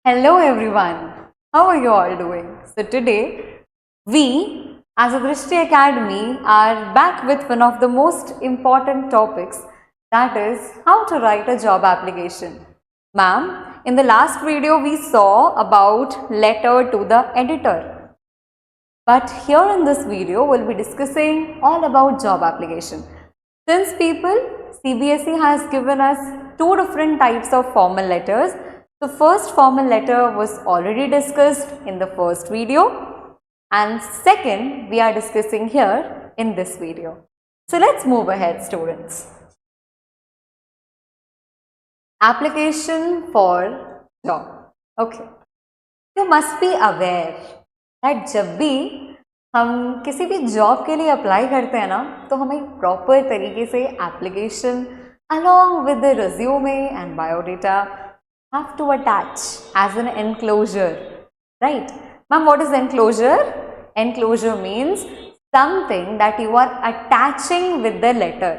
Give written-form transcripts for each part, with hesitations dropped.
Hello everyone, how are you all doing? So today we as a Drishti Academy are back with one of the most important topics, that is how to write a job application. Ma'am, in the last video we saw about letter to the editor. But here in this video we'll be discussing all about job application. Since CBSE has given us two different types of formal letters. The first formal letter was already discussed in the first video and second we are discussing here in this video. So let's move ahead, students. Application for job. Okay. You must be aware that जब भी हम किसी भी job के लिए apply करते हैं ना, तो हमें प्रॉपर तरीके से application along with the resume and biodata have to attach as an enclosure, right? Ma'am, what is enclosure? Enclosure means something that you are attaching with the letter.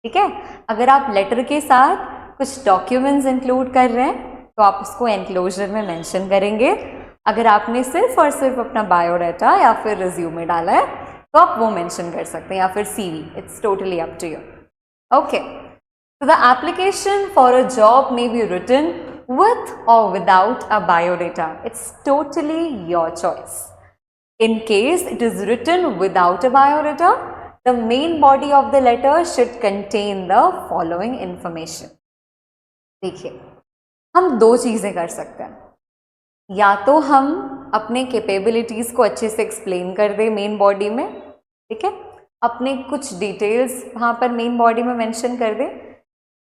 ठीक है, अगर आप लेटर के साथ कुछ डॉक्यूमेंट्स इंक्लूड कर रहे हैं तो आप उसको एनक्लोजर में मेंशन करेंगे. अगर आपने सिर्फ और सिर्फ अपना बायोडाटा या फिर रिज्यूमे डाला है तो आप वो मेंशन कर सकते हैं, या फिर CV. It's totally up to you. Okay, so the application for a job may be written with or without a biodata. It's totally your choice. In case it is written without a biodata, the main body of the letter should contain the following information. देखिए, हम दो चीज़ें कर सकते हैं. या तो हम अपने कैपेबिलिटीज़ को अच्छे से एक्सप्लेन कर दें मेन बॉडी में, ठीक है, अपने कुछ डिटेल्स वहाँ पर मेन बॉडी में मेंशन कर दें,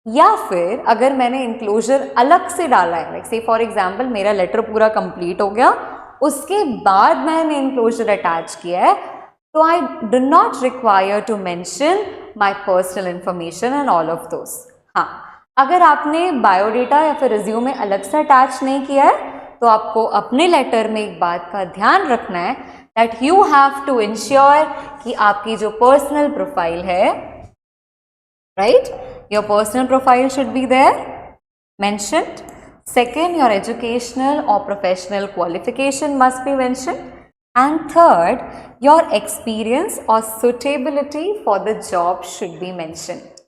या फिर अगर मैंने इंक्लोजर अलग से डाला है, लाइक से फॉर एग्जांपल मेरा लेटर पूरा कंप्लीट हो गया, उसके बाद मैंने इंक्लोजर अटैच किया है, तो I do not require to mention my personal information and all of those. हाँ, अगर आपने बायोडेटा या फिर रिज्यूमे अलग से अटैच नहीं किया है तो आपको अपने लेटर में एक बात का ध्यान रखना है, that you have to ensure कि आपकी जो पर्सनल प्रोफाइल है, right, your personal profile should be there mentioned. Second, your educational or professional qualification must be mentioned. And third, your experience or suitability for the job should be mentioned.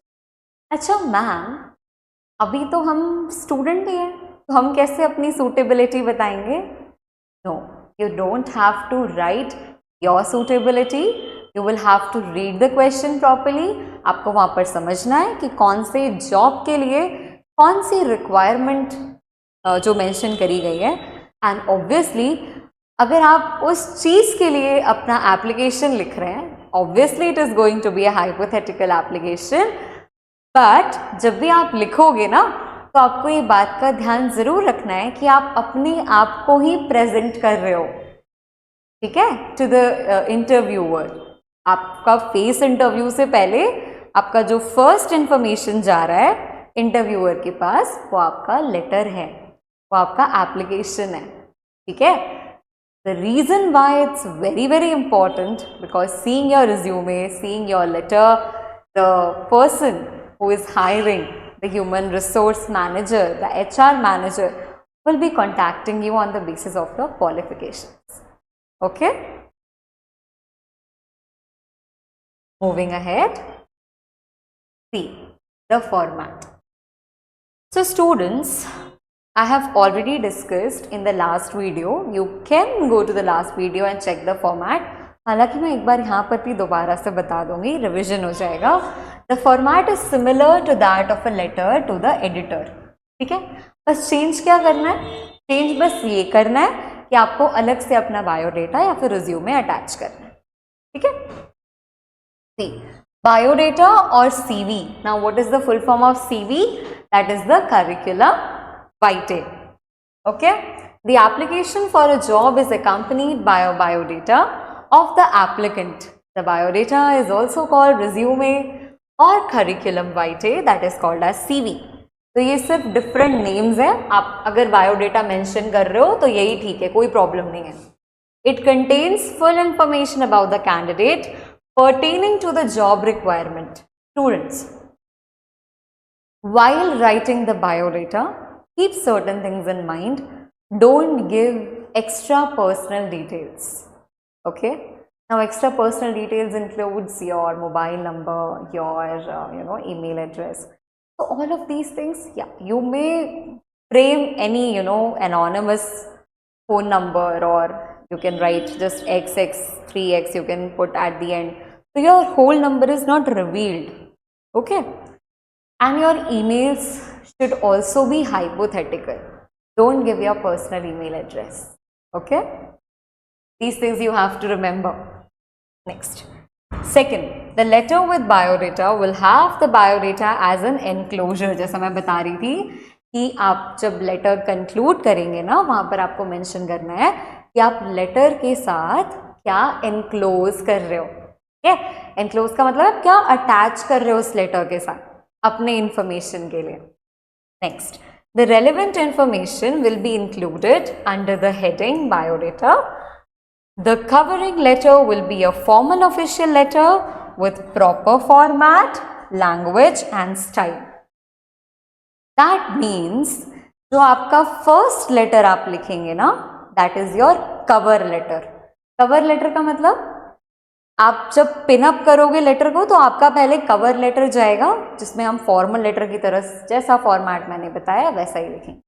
अच्छा ma'am, अभी तो हम student ही हैं, तो हम कैसे अपनी suitability बताएंगे? No, you don't have to write your suitability. You will have to read the question properly. आपको वहाँ पर समझना है कि कौन से जॉब के लिए कौन सी रिक्वायरमेंट जो मेंशन करी गई है. एंड ऑब्वियसली अगर आप उस चीज़ के लिए अपना एप्लीकेशन लिख रहे हैं, obviously it is going to be a hypothetical application, but जब भी आप लिखोगे ना तो आपको ये बात का ध्यान ज़रूर रखना है कि आप अपने आप को ही प्रेजेंट कर रहे हो, ठीक है, टू द इंटरव्यूअर. आपका फेस इंटरव्यू से पहले आपका जो फर्स्ट इंफॉर्मेशन जा रहा है इंटरव्यूअर के पास, वो आपका लेटर है, वो आपका एप्लीकेशन है, ठीक है. The reason why it's very very important, because seeing your resume, seeing your letter, the person who is hiring, the human resource manager, the HR manager will be contacting you on the basis of your qualifications. Okay? Moving ahead, see the format. So students, I have already discussed in the last video. You can go to the last video and check the format. हालांकि मैं एक बार यहाँ पर भी दोबारा से बता दूंगी, रिविजन हो जाएगा. The format is similar to that of a letter to the editor. ठीक है, बस चेंज क्या करना है? चेंज बस ये करना है कि आपको अलग से अपना बायोडेटा या फिर रिज्यूमे अटैच करना है, ठीक है. Biodata or CV. Now what is the full form of CV? That is the curriculum vitae. Okay, the application for a job is accompanied by a biodata of the applicant. The biodata is also called resume or curriculum vitae, that is called as CV. तो ये सिर्फ different names है. आप अगर biodata mention कर रहे हो तो यही ठीक है, कोई प्रॉब्लम नहीं है. It contains full information about the candidate pertaining to the job requirement. Students, while writing the biodata, keep certain things in mind. don't give extra personal details. Okay, now extra personal details includes your mobile number, your email address. So all of these things, yeah, you may frame any anonymous phone number, or you can write just XX 3X you can put at the end, so your whole number is not revealed. Okay, and your emails should also be hypothetical. Don't give your personal email address. Okay, these things you have to remember. Next, second, the letter with biodata will have the biodata as an enclosure. जैसा मैं बता रही थी कि आप जब letter conclude करेंगे ना, वहां पर आपको मेंशन करना है कि आप लेटर के साथ क्या एनक्लोज कर रहे हो. ठीक है, एनक्लोज का मतलब क्या अटैच कर रहे हो उस लेटर के साथ अपने इंफॉर्मेशन के लिए. Next, the relevant information will be included under the heading biodata. The covering letter will be a formal official letter with proper format, language and style. That means जो आपका फर्स्ट लेटर आप लिखेंगे ना, that is your cover letter. Cover letter का मतलब आप जब pin up करोगे लेटर को तो आपका पहले कवर लेटर जाएगा, जिसमें हम फॉर्मल लेटर की तरह जैसा फॉर्मेट मैंने बताया वैसा ही लिखेंगे.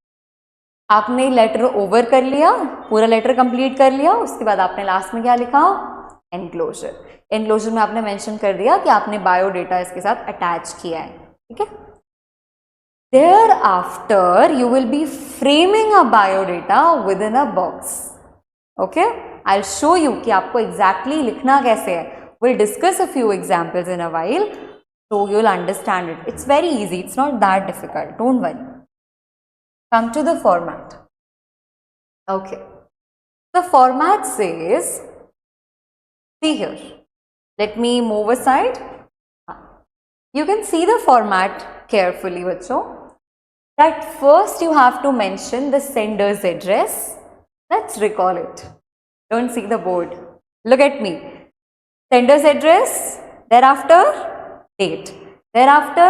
आपने लेटर ओवर कर लिया, पूरा लेटर कंप्लीट कर लिया, उसके बाद आपने लास्ट में क्या लिखा, एनक्लोजर. एनक्लोजर में आपने मेंशन कर दिया कि आपने बायोडेटा इसके साथ अटैच किया है. ठीक है, there after you will be framing a biodata within a box. Okay, I will show you कि आपको एग्जैक्टली लिखना कैसे है. Will discuss a few examples in a while, so you'll understand it. It's very easy, it's not that difficult, don't worry. Come to the format. Okay, the format says, see here, let me move aside. You can see the format carefully bachcho, that first you have to mention the sender's address. Let's recall it. Don't see the board, look at me. Sender's address, thereafter date, thereafter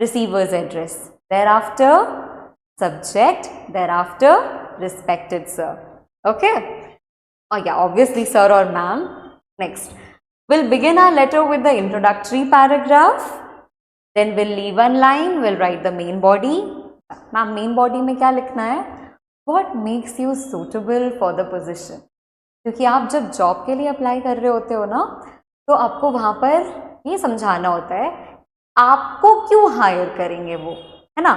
receiver's address, thereafter subject, thereafter respected sir. Okay, oh yeah, obviously sir or ma'am. Next, we'll begin our letter with the introductory paragraph, then we'll leave one line, we'll write the main body. Ma'am, main body में क्या लिखना है, what makes you suitable for the position. क्योंकि आप जब job के लिए apply कर रहे होते हो ना, तो आपको वहां पर ये समझाना होता है आपको क्यों हायर करेंगे वो, है ना.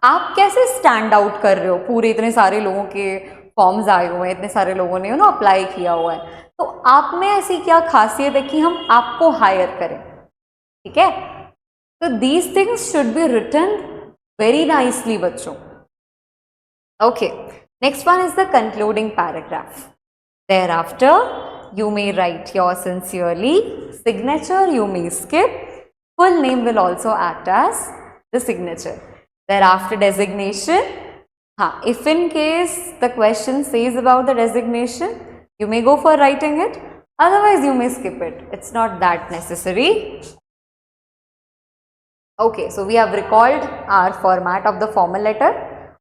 आप कैसे स्टैंड आउट कर रहे हो, पूरे इतने सारे लोगों के फॉर्म्स आए हुए हैं, इतने सारे लोगों ने अप्लाई किया हुआ है, तो आप में ऐसी क्या खासियत है कि हम आपको हायर करें. ठीक है, तो these things should be written very nicely बच्चों. Okay, next one is the concluding paragraph. Thereafter, you may write your sincerely, signature you may skip, full name will also act as the signature. Thereafter, designation. If in case the question says about the designation, you may go for writing it, otherwise you may skip it. It's not that necessary. Okay, so we have recalled our format of the formal letter.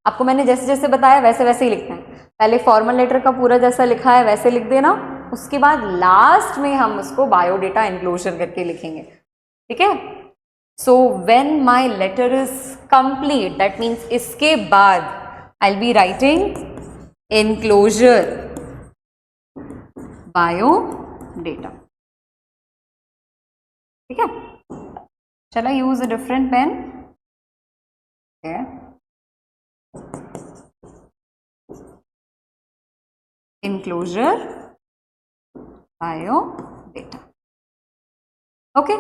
आपको मैंने जैसे जैसे बताया वैसे वैसे ही लिखना है. पहले फॉर्मल लेटर का पूरा जैसा लिखा है वैसे लिख देना, उसके बाद लास्ट में हम उसको बायोडेटा एनक्लोजर करके लिखेंगे. ठीक है, so when my letter is complete, that means इसके बाद I will be writing enclosure biodata. ठीक है, चलो use a different pen. Enclosure biodata. Okay,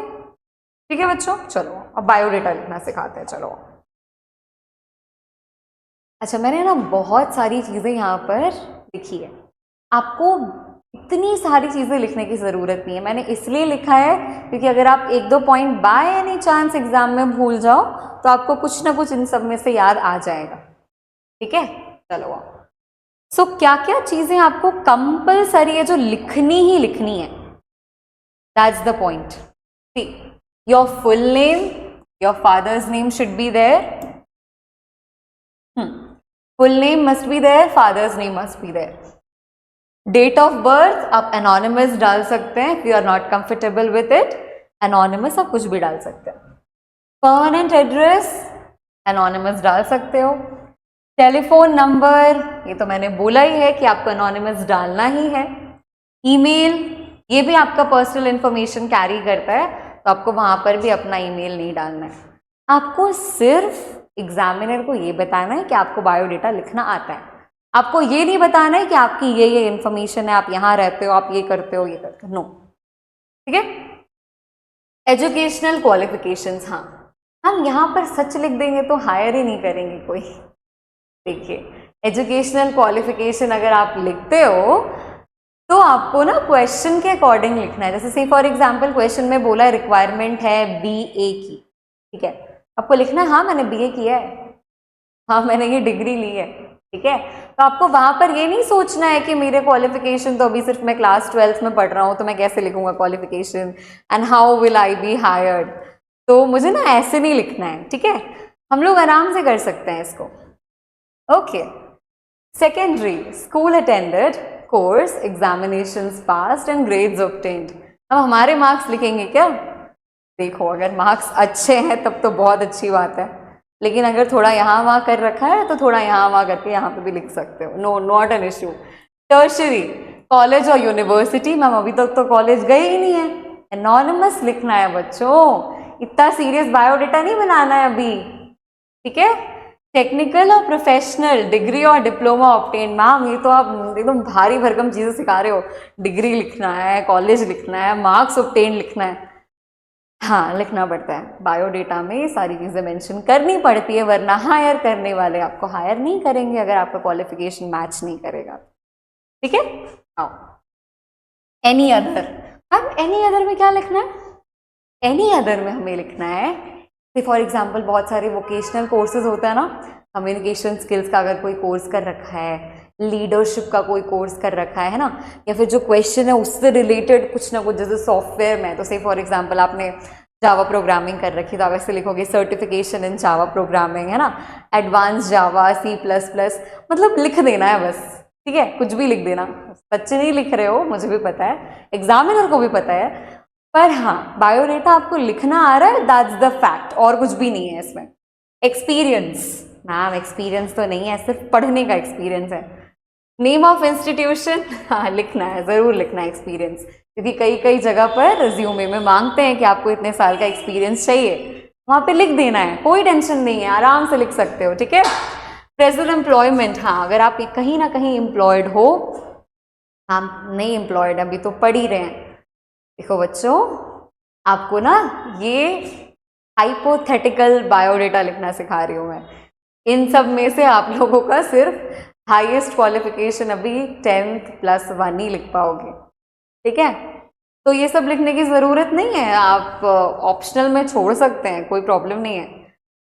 ठीक है बच्चों, चलो अब बायोडेटा लिखना सिखाते हैं. चलो, अच्छा मैंने ना बहुत सारी चीज़ें यहाँ पर लिखी है, आपको इतनी सारी चीज़ें लिखने की ज़रूरत नहीं है. मैंने इसलिए लिखा है क्योंकि अगर आप एक दो point by any chance exam में भूल जाओ तो आपको कुछ ना कुछ इन सब में से याद आ जाएगा. ठीक है, चलो. सो क्या क्या चीजें आपको कंपलसरी है जो लिखनी ही लिखनी है, that's the point. See, your full name, your father's name should be there, full name must be there, father's name must be there. Date of birth आप एनोनिमस डाल सकते हैं, if you are not comfortable with it, anonymous आप कुछ भी डाल सकते हैं। परमानेंट एड्रेस एनोनिमस डाल सकते हो। टेलीफोन नंबर, ये तो मैंने बोला ही है कि आपको एनोनिमस डालना ही है। ईमेल, ये भी आपका पर्सनल इंफॉर्मेशन कैरी करता है, तो आपको वहां पर भी अपना ईमेल नहीं डालना है। आपको सिर्फ एग्जामिनर को ये बताना है कि आपको बायोडेटा लिखना आता है। आपको ये नहीं बताना है कि आपकी ये इंफॉर्मेशन है, आप यहाँ रहते हो, आप ये करते हो, ये करते हो, नो। ठीक है। एजुकेशनल क्वालिफिकेशंस, हाँ, हम यहाँ पर सच लिख देंगे तो हायर ही नहीं करेंगे कोई। देखिए, एजुकेशनल क्वालिफिकेशन अगर आप लिखते हो तो आपको ना क्वेश्चन के अकॉर्डिंग लिखना है। जैसे से फॉर एग्जांपल क्वेश्चन में बोला रिक्वायरमेंट है बीए की, ठीक है, आपको लिखना है हाँ मैंने बीए किया है, हाँ मैंने ये डिग्री ली है, ठीक है। तो आपको वहां पर ये नहीं सोचना है कि मेरे क्वालिफिकेशन तो अभी सिर्फ मैं क्लास 12th में पढ़ रहा हूँ तो मैं कैसे लिखूंगा qualification, and how will I B hired. तो मुझे ना ऐसे नहीं लिखना है, ठीक है। हम लोग आराम से कर सकते हैं इसको। Okay. Secondary, school attended, course, examinations passed and grades obtained. अब हमारे मार्क्स लिखेंगे क्या? देखो, अगर मार्क्स अच्छे हैं तब तो बहुत अच्छी बात है, लेकिन अगर थोड़ा यहाँ वहाँ कर रखा है तो थोड़ा यहाँ वहाँ करके यहाँ पे भी लिख सकते हो, no not an issue. Tertiary, college और यूनिवर्सिटी, मैम अभी तक तो कॉलेज गए ही नहीं है, एनोनिमस लिखना है बच्चों, इतना सीरियस बायोडेटा नहीं बनाना है अभी, ठीक है। टेक्निकल और प्रोफेशनल, डिग्री और डिप्लोमा ऑब्टेन, मैम ये तो आप एकदम भारी भरकम चीजें सिखा रहे हो, डिग्री लिखना है, कॉलेज लिखना है, मार्क्स ऑब्टेन लिखना है, हाँ लिखना पड़ता है बायोडेटा में, ये सारी चीजें मेंशन करनी पड़ती है, वरना हायर करने वाले आपको हायर नहीं करेंगे अगर आपका क्वालिफिकेशन मैच नहीं करेगा, ठीक है। आओ, एनी अदर, अब एनी अदर में क्या लिखना है? एनी अदर में हमें लिखना है, फॉर एग्जाम्पल बहुत सारे वोकेशनल कोर्सेज होता है ना, कम्युनिकेशन स्किल्स का अगर कोई कोर्स कर रखा है, लीडरशिप का कोई कोर्स कर रखा है ना, या फिर जो क्वेश्चन है उससे रिलेटेड कुछ ना कुछ, जैसे सॉफ्टवेयर में तो से फॉर एग्जांपल आपने जावा प्रोग्रामिंग कर रखी तो आप ऐसे लिखोगे सर्टिफिकेशन इन जावा प्रोग्रामिंग, है ना, एडवांस जावा, C++, मतलब लिख देना है बस, ठीक है, कुछ भी लिख देना। बच्चे नहीं लिख रहे हो, मुझे भी पता है, एग्जामिनर को भी पता है, पर हाँ बायोडेटा आपको लिखना आ रहा है, दैट्स द फैक्ट, और कुछ भी नहीं है इसमें। एक्सपीरियंस, मैम एक्सपीरियंस तो नहीं है, सिर्फ पढ़ने का एक्सपीरियंस है। नेम ऑफ इंस्टीट्यूशन, हाँ लिखना है, जरूर लिखना है एक्सपीरियंस, क्योंकि कई कई जगह पर रिज्यूमे में मांगते हैं कि आपको इतने साल का एक्सपीरियंस चाहिए, वहां पे लिख देना है, कोई टेंशन नहीं है, आराम से लिख सकते हो, ठीक है। प्रेजेंट एम्प्लॉयमेंट, हाँ अगर आप कहीं ना कहीं एम्प्लॉयड हो, हम नहीं एम्प्लॉयड अभी तो पढ़ ही रहे हैं, देखो बच्चों आपको ना ये हाइपोथेटिकल बायोडेटा लिखना सिखा रही हूँ मैं, इन सब में से आप लोगों का सिर्फ हाईएस्ट क्वालिफिकेशन अभी 10+1 ही लिख पाओगे, ठीक है। तो ये सब लिखने की ज़रूरत नहीं है, आप ऑप्शनल में छोड़ सकते हैं, कोई प्रॉब्लम नहीं है।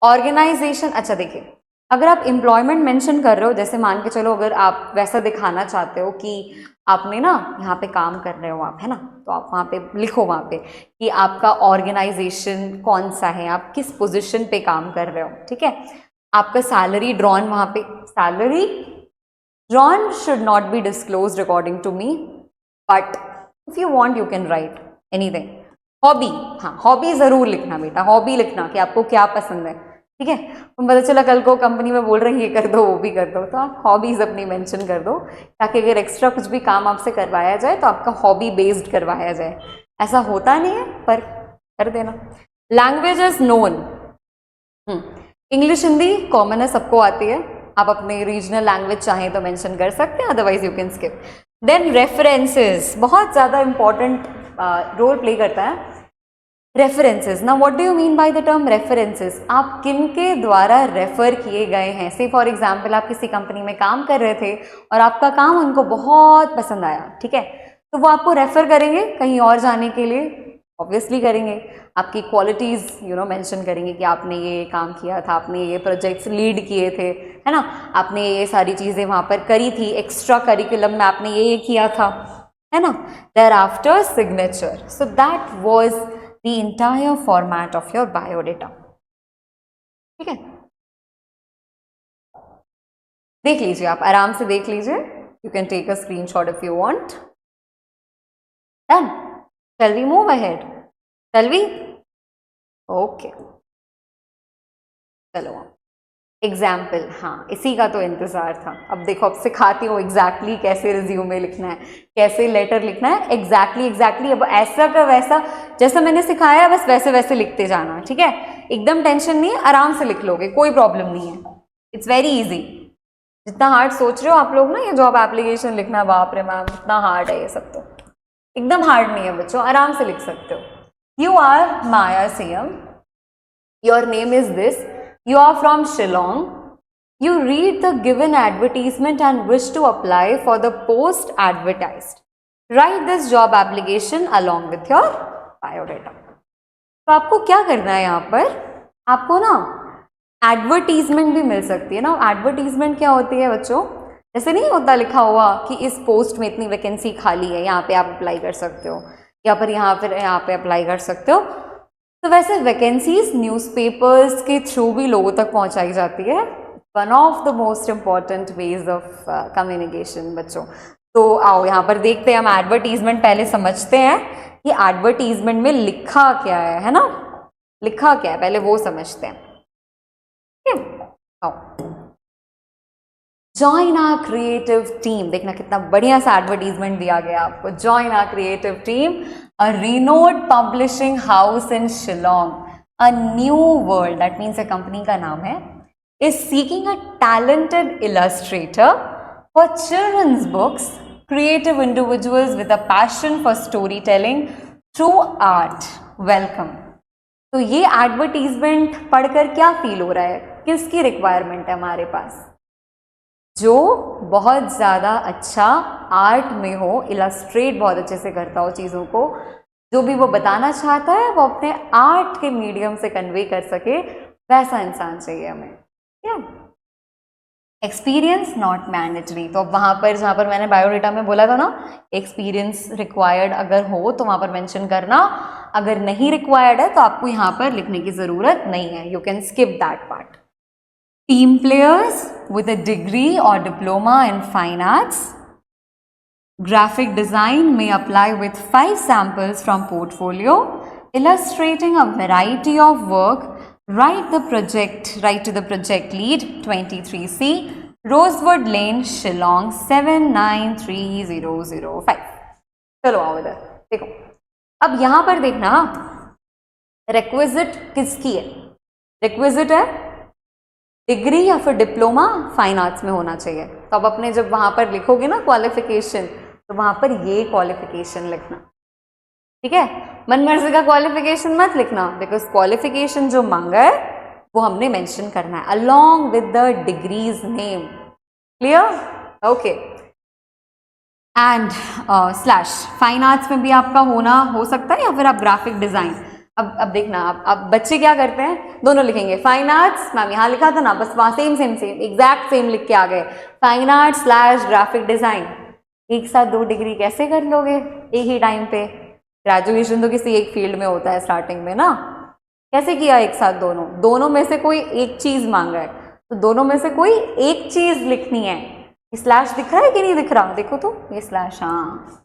ऑर्गेनाइजेशन, अच्छा देखिए, अगर आप एम्प्लॉयमेंट मेंशन कर रहे हो, जैसे मान के चलो अगर आप वैसा दिखाना चाहते हो कि आपने ना यहाँ पे काम कर रहे हो आप, है ना, तो आप वहाँ पे लिखो वहाँ पे कि आपका ऑर्गेनाइजेशन कौन सा है, आप किस पोजीशन पे काम कर रहे हो, ठीक है। आपका सैलरी ड्रॉन वहाँ पे, salary drawn should not be disclosed according to me, but if you want you can write anything. Hobby, हाँ हॉबी ज़रूर लिखना बेटा, हॉबी लिखना कि आपको क्या पसंद है, ठीक है। तुम पता चला कल को कंपनी में बोल रहे हैं ये कर दो वो भी कर दो, तो आप हॉबीज अपनी मेंशन कर दो, ताकि अगर एक्स्ट्रा कुछ भी काम आपसे करवाया जाए तो आपका हॉबी बेस्ड करवाया जाए, ऐसा होता नहीं है पर कर देना। Languages known, English Hindi common है, सबको आती है, आप अपने रीजनल लैंग्वेज चाहें तो मेंशन कर सकते हैं, otherwise you can skip. Then references बहुत ज़्यादा इंपॉर्टेंट रोल प्ले करता है। रेफरेंसेस, ना what do you mean by the term references, आप किन के द्वारा रेफर किए गए हैं। से फॉर एग्जांपल आप किसी कंपनी में काम कर रहे थे और आपका काम उनको बहुत पसंद आया, ठीक है, तो वो आपको रेफर करेंगे कहीं और जाने के लिए, ऑब्वियसली करेंगे, आपकी क्वालिटीज़ मेंशन करेंगे कि आपने ये काम किया था, आपने ये प्रोजेक्ट्स लीड किए थे, है ना, आपने ये सारी चीज़ें वहाँ पर करी थी, एक्स्ट्रा करिकुलम में आपने ये किया था, है ना। Thereafter signature, so that was the entire format of your biodata, ठीक है। देख लीजिए, आप आराम से देख लीजिए, you can take a screenshot if you want. Done, shall we move ahead? Shall we? Okay, चलो एग्जाम्पल, हाँ इसी का तो इंतजार था। अब देखो, अब सिखाती हूँ एग्जैक्टली कैसे रिज्यूमे लिखना है, कैसे लेटर लिखना है, एग्जैक्टली अब ऐसा का वैसा जैसा मैंने सिखाया बस वैसे वैसे लिखते जाना, ठीक है? एकदम टेंशन नहीं है, आराम से लिख लोगे, कोई प्रॉब्लम नहीं है, इट्स वेरी इजी। जितना हार्ड सोच रहे हो आप लोग ना ये जॉब एप्लीकेशन लिखना, बाप रे मैम इतना हार्ड है, ये सब तो एकदम हार्ड नहीं है बच्चों, आराम से लिख सकते हो। You are Maya CM, your name is this, you are from Shillong, you read the given advertisement and wish to apply for the post advertised. Write this job application along with your biodata. तो आपको क्या करना है यहाँ पर, आपको ना advertisement भी मिल सकती है ना। एडवर्टीजमेंट क्या होती है बच्चों, जैसे नहीं होता लिखा हुआ कि इस पोस्ट में इतनी वैकेंसी खाली है, यहाँ पे आप अप्लाई कर सकते हो, या फिर यहाँ पे अप्लाई कर सकते हो। तो वैसे वैकेंसीज न्यूज़पेपर्स के थ्रू भी लोगों तक पहुंचाई जाती है, one of the most important ways of communication बच्चों। तो आओ यहाँ पर देखते हैं, हम एडवर्टीजमेंट पहले समझते हैं कि एडवर्टीजमेंट में लिखा क्या है ना, लिखा क्या है पहले वो समझते हैं। आओ, जॉइन आवर क्रिएटिव टीम, देखना कितना बढ़िया सा एडवर्टीजमेंट दिया गया आपको। Join our creative team, a renowned publishing house in Shillong, a new world, that means a company का नाम है, is seeking a talented illustrator for children's books, creative individuals with a passion for storytelling through art. Welcome. तो ये advertisement पढ़कर क्या feel हो रहा है, किसकी रिक्वायरमेंट है हमारे पास, जो बहुत ज़्यादा अच्छा आर्ट में हो, इलस्ट्रेट बहुत अच्छे से करता हो चीज़ों को, जो भी वो बताना चाहता है वो अपने आर्ट के मीडियम से कन्वे कर सके, वैसा इंसान चाहिए हमें। क्या एक्सपीरियंस नॉट मैंडेटरी, तो अब वहाँ पर जहाँ पर मैंने बायोडेटा में बोला था ना एक्सपीरियंस रिक्वायर्ड अगर हो तो वहाँ पर मेंशन करना, अगर नहीं रिक्वायर्ड है तो आपको यहाँ पर लिखने की ज़रूरत नहीं है, you can skip that part. Team players with a degree or diploma in fine arts, graphic design may apply with 5 samples from portfolio, illustrating a variety of work. Write to the project lead 23C, Rosewood Lane, Shillong 793005. चलो आओ इधर देखो, अब यहाँ पर देखना requisite किसकी है, रिक्विजिट है डिग्री या फिर डिप्लोमा फाइन आर्ट्स में होना चाहिए। तो अब अपने जब वहाँ पर लिखोगे ना क्वालिफिकेशन, तो वहाँ पर ये क्वालिफिकेशन लिखना, ठीक है? मन मर्जी का क्वालिफिकेशन मत लिखना, बिकॉज क्वालिफिकेशन जो मांगा है वो हमने मेंशन करना है along with the degrees name. Clear? Okay. And slash fine arts में भी आपका होना हो सकता है, या फिर आप ग्राफिक डिजाइन। अब देखना, अब बच्चे क्या करते हैं, दोनों लिखेंगे फाइन आर्ट्स, मैम यहाँ लिखा था ना, बस वहाँ सेम एग्जैक्ट सेम लिख के आ गए, fine arts slash graphic design. एक साथ 2 डिग्री कैसे कर लोगे एक ही टाइम पे? ग्रेजुएशन तो किसी एक फील्ड में होता है स्टार्टिंग में ना, कैसे किया एक साथ दोनों में से कोई एक चीज मांगा है, तो दोनों में से कोई एक चीज लिखनी है। स्लैश दिख रहा है कि नहीं दिख रहा, देखो तो ये स्लैश, हाँ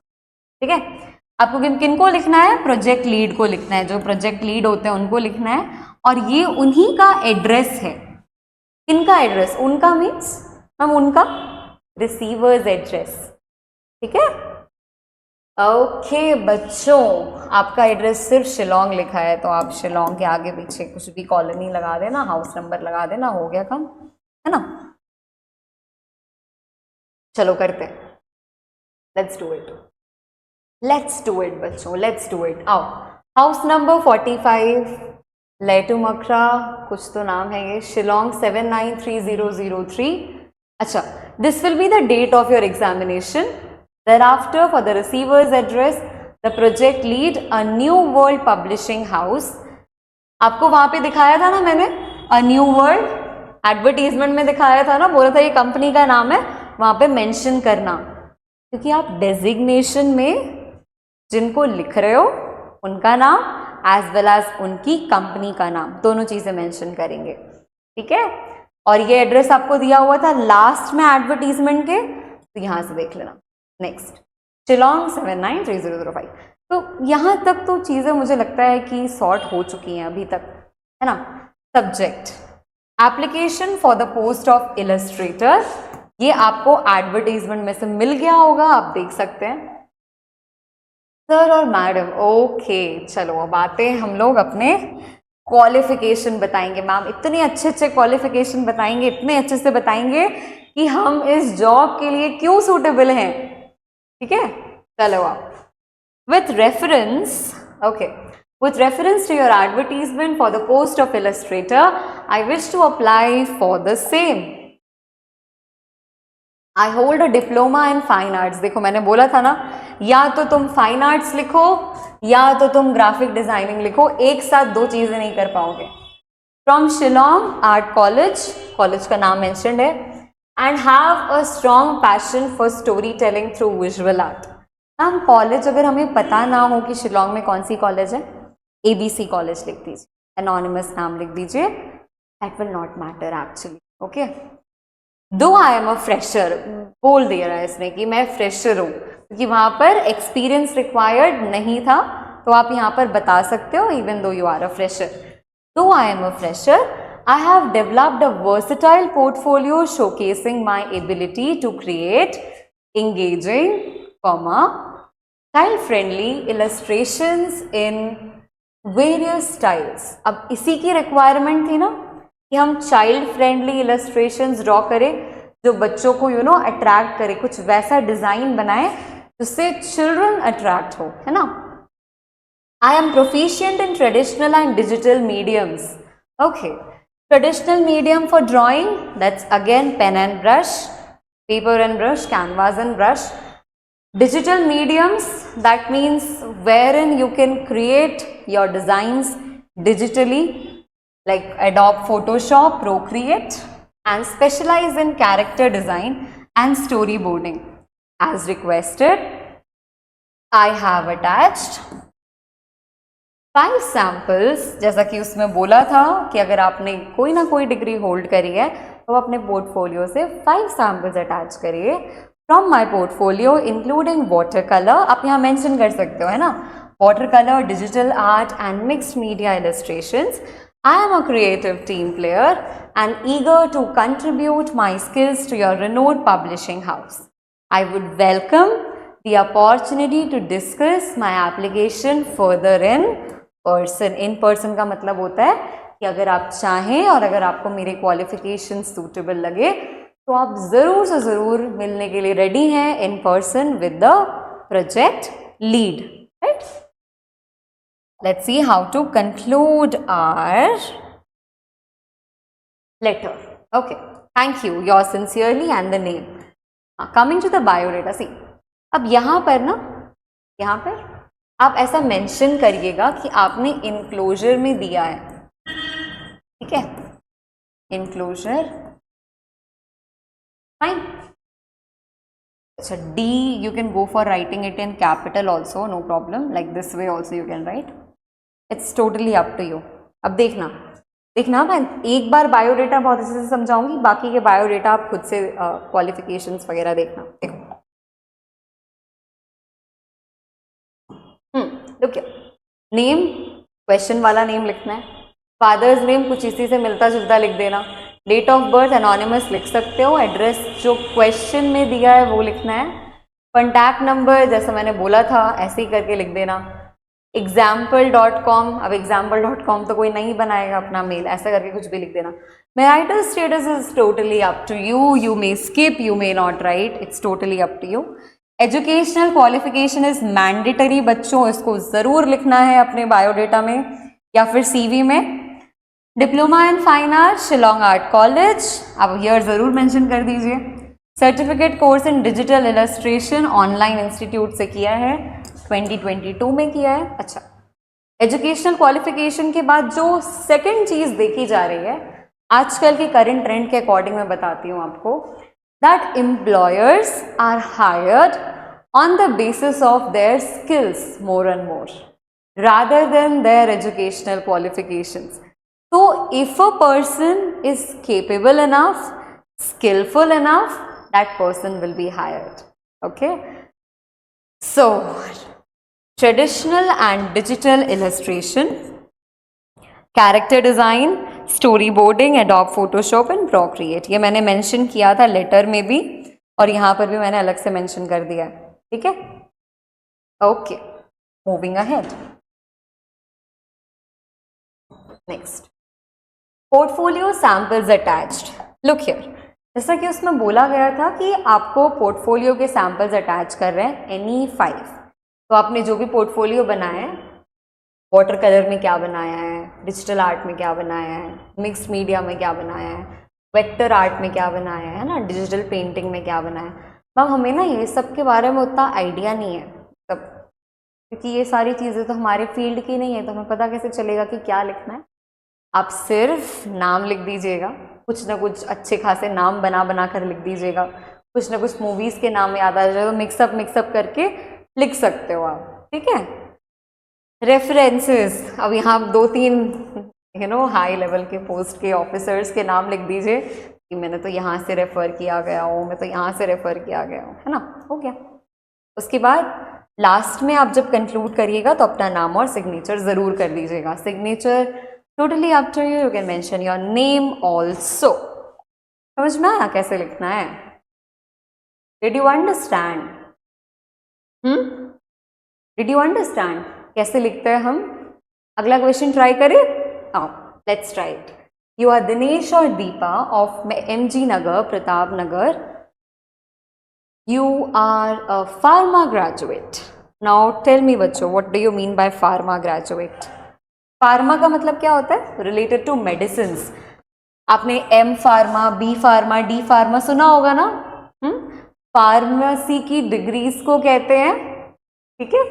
ठीक है। आपको किन को लिखना है, प्रोजेक्ट लीड को लिखना है, जो प्रोजेक्ट लीड होते हैं उनको लिखना है, और ये उन्हीं का एड्रेस है। किनका एड्रेस? उनका मीन्स हम उनका रिसीवर्स एड्रेस, ठीक है? ओके बच्चों, आपका एड्रेस सिर्फ शिलोंग लिखा है, तो आप शिलोंग के आगे पीछे कुछ भी कॉलोनी लगा देना, हाउस नंबर लगा देना, हो गया काम, है ना? चलो करते हैं, लेट्स डू इट बच्चों, लेट्स डू इट। आओ, हाउस नंबर 45 लेटुमकरा, कुछ तो नाम है ये, शिलोंग 793003। अच्छा, this will be the date of your examination. Thereafter, for the receiver's address, the project lead, a new world publishing house. आपको वहां पे दिखाया था ना मैंने, a new world एडवर्टीजमेंट में दिखाया था ना, बोला था ये कंपनी का नाम है, वहां पे मेंशन करना, क्योंकि आप डेजिग्नेशन में जिनको लिख रहे हो उनका नाम एज वेल एज उनकी कंपनी का नाम, दोनों चीजें मेंशन करेंगे, ठीक है? और ये एड्रेस आपको दिया हुआ था लास्ट में एडवर्टीजमेंट के, तो यहाँ से देख लेना। नेक्स्ट शिलोंग 793005। तो यहाँ तक तो चीज़ें मुझे लगता है कि सॉर्ट हो चुकी हैं अभी तक, है ना। Subject application for the post of Illustrator, ये आपको एडवर्टीजमेंट में से मिल गया होगा, आप देख सकते हैं। सर और मैडम, ओके चलो अब आते हैं हम लोग अपने क्वालिफिकेशन बताएंगे। मैम इतने अच्छे अच्छे क्वालिफिकेशन बताएंगे, इतने अच्छे से बताएंगे कि हम इस जॉब के लिए क्यों सूटेबल हैं, ठीक है। चलो आप with reference, okay, with reference to your advertisement for the post of illustrator, I wish to apply for the same. I hold a diploma in fine arts. देखो मैंने बोला था ना, या तो तुम फाइन आर्ट्स लिखो या तो तुम ग्राफिक डिजाइनिंग लिखो, एक साथ दो चीजें नहीं कर पाओगे। From Shillong Art College, college का नाम मेंशन्ड है, and have a strong passion for storytelling through visual art. हम कॉलेज अगर हमें पता ना हो कि शिलोंग में कौन सी कॉलेज है, ABC कॉलेज लिख दीजिए, एनोनिमस नाम लिख दीजिए, that will not matter actually, okay. दो आई एम अ फ्रेशर, बोल दिया है इसने कि मैं फ्रेशर हूँ, क्योंकि वहाँ पर एक्सपीरियंस रिक्वायर्ड नहीं था, तो आप यहाँ पर बता सकते हो even though you are a fresher. Though I am a fresher, I have developed a versatile portfolio showcasing my ability to create engaging, child-friendly illustrations in various styles. अब इसी की रिक्वायरमेंट थी ना कि हम चाइल्ड फ्रेंडली इलस्ट्रेशंस ड्रॉ करें जो बच्चों को अट्रैक्ट करे, कुछ वैसा डिजाइन बनाए जिससे चिल्ड्रन अट्रैक्ट हो, है ना। I am proficient in traditional and digital mediums. Okay, traditional medium for drawing, that's again pen and brush, paper and brush, canvas and brush. Digital mediums, that means wherein you can create your designs digitally, like Adobe Photoshop, Procreate, and specialize in character design and storyboarding. As requested, I have attached 5 samples, जैसा कि उसमें बोला था कि अगर आपने कोई ना कोई डिग्री होल्ड करी है तो अपने पोर्टफोलियो से 5 samples अटैच करिए from my portfolio including water colour, आप यहाँ मेंशन कर सकते हो, है ना, water colour, digital art and mixed media illustrations. I am a creative team player and eager to contribute my skills to your renowned publishing house. I would welcome the opportunity to discuss my application further in person. In person का मतलब होता है कि अगर आप चाहें और अगर आपको मेरे क्वालिफिकेशन सूटेबल लगे तो आप ज़रूर से ज़रूर मिलने के लिए रेडी हैं in person with the project lead, right? Let's see how to conclude our letter. Okay, thank you. Yours sincerely and the name. Coming to the biodata. See, अब यहाँ पर ना, यहाँ पर आप ऐसा मेंशन करिएगा कि आपने इनक्लोजर में दिया है, ठीक है, इनक्लोजर, फाइन. अच्छा, D you can go for writing it in capital also, no problem. Like this way also you can write. It's totally up to you. अब देखना मैं एक बार बायोडेटा बहुत अच्छे से समझाऊंगी, बाकी के बायोडेटा आप खुद से क्वालिफिकेशंस वगैरह देखना. देखो, देखिए, नेम क्वेश्चन वाला नेम लिखना है, फादर्स नेम कुछ इसी से मिलता जुलता लिख देना, डेट ऑफ बर्थ एनोनिमस लिख सकते हो, एड्रेस जो क्वेश्चन में दिया है वो लिखना है, कॉन्टैक्ट नंबर जैसा मैंने बोला था ऐसे ही करके लिख देना, example.com. अब example.com तो कोई नहीं बनाएगा अपना मेल, ऐसा करके कुछ भी लिख देना. Marital status is totally up to you. You may skip, you may not write. It's totally up to you. Educational qualification is mandatory. बच्चों इसको ज़रूर लिखना है अपने बायोडेटा में या फिर CV में. Diploma in fine art Shillong art college, आप ईयर ज़रूर मेंशन कर दीजिए. Certificate course in digital illustration online institute से किया है, 2022 में किया है. अच्छा, एजुकेशनल क्वालिफिकेशन के बाद जो सेकंड चीज़ देखी जा रही है आजकल के करंट ट्रेंड के अकॉर्डिंग मैं बताती हूँ आपको, that employers are hired on the basis of their skills more and more rather than their educational qualifications. So if a person is capable enough, skillful enough, that person will be hired. Okay. So traditional and digital illustration, character design, story boarding, adobe Photoshop and Procreate, ये मैंने mention किया था letter में भी और यहाँ पर भी मैंने अलग से मेंशन कर दिया है. ठीक है. Okay, moving ahead. Next, portfolio samples attached. Look here, जैसा कि उसमें बोला गया था कि आपको पोर्टफोलियो के सैंपल्स अटैच कर रहे हैं एनी 5. तो आपने जो भी पोर्टफोलियो बनाया है, वाटर कलर में क्या बनाया है, डिजिटल आर्ट में क्या बनाया है, मिक्स्ड मीडिया में क्या बनाया है, वेक्टर आर्ट में क्या बनाया है ना, डिजिटल पेंटिंग में क्या बनाया है. मैम हमें ना ये सब के बारे में उतना आइडिया नहीं है तब, क्योंकि ये सारी चीज़ें तो हमारे फील्ड की नहीं है, तो हमें पता कैसे चलेगा कि क्या लिखना है. आप सिर्फ नाम लिख दीजिएगा, कुछ ना कुछ अच्छे खासे नाम बना कर लिख दीजिएगा, कुछ ना कुछ मूवीज़ के नाम याद आ जाए तो मिक्सअप करके लिख सकते हो आप. ठीक है. रेफरेंसेस, अब यहाँ 2-3 हाई लेवल के पोस्ट के ऑफिसर्स के नाम लिख दीजिए कि मैंने तो यहाँ से रेफ़र किया गया हूँ, मैं तो यहाँ से रेफ़र किया गया हूँ, है ना. हो गया. उसके बाद लास्ट में आप जब कंक्लूड करिएगा तो अपना नाम और सिग्नेचर ज़रूर कर दीजिएगा. Signature totally up to you, you can mention your name also. समझ में आया कैसे लिखना है? Did you understand? Did you understand कैसे लिखते हैं हम? अगला क्वेश्चन ट्राई करें. आओ, let's try it. You are Dinesh और Deepa of MG Nagar, Pratap Nagar. You are a pharma graduate. Now tell me बच्चों, what do you mean by pharma graduate? Pharma का मतलब क्या होता है? Related to medicines. आपने M pharma, B pharma, D pharma सुना होगा ना. फार्मेसी की डिग्रीज को कहते हैं. ठीक है.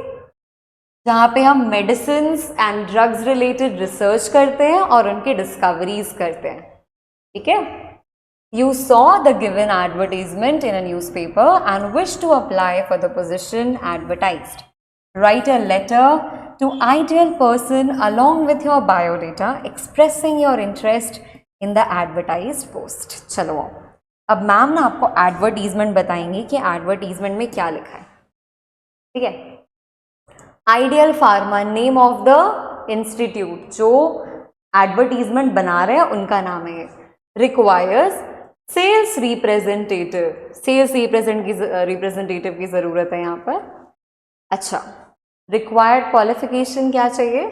जहाँ पे हम medicines and drugs related research करते हैं और उनकी डिस्कवरीज करते हैं. ठीक है. You saw the given advertisement in a newspaper and wish to apply for the position advertised. Write a letter to ideal person along with your biodata expressing your interest in the advertised post. चलो अब ma'am ना आपको advertisement बताएंगे कि advertisement में क्या लिखा है. ठीक है. Ideal pharma, name of the institute जो एडवर्टीजमेंट बना रहे हैं उनका नाम है. Requires sales representative, sales representative की जरूरत है यहाँ पर. अच्छा, रिक्वायर्ड क्वालिफिकेशन क्या चाहिए?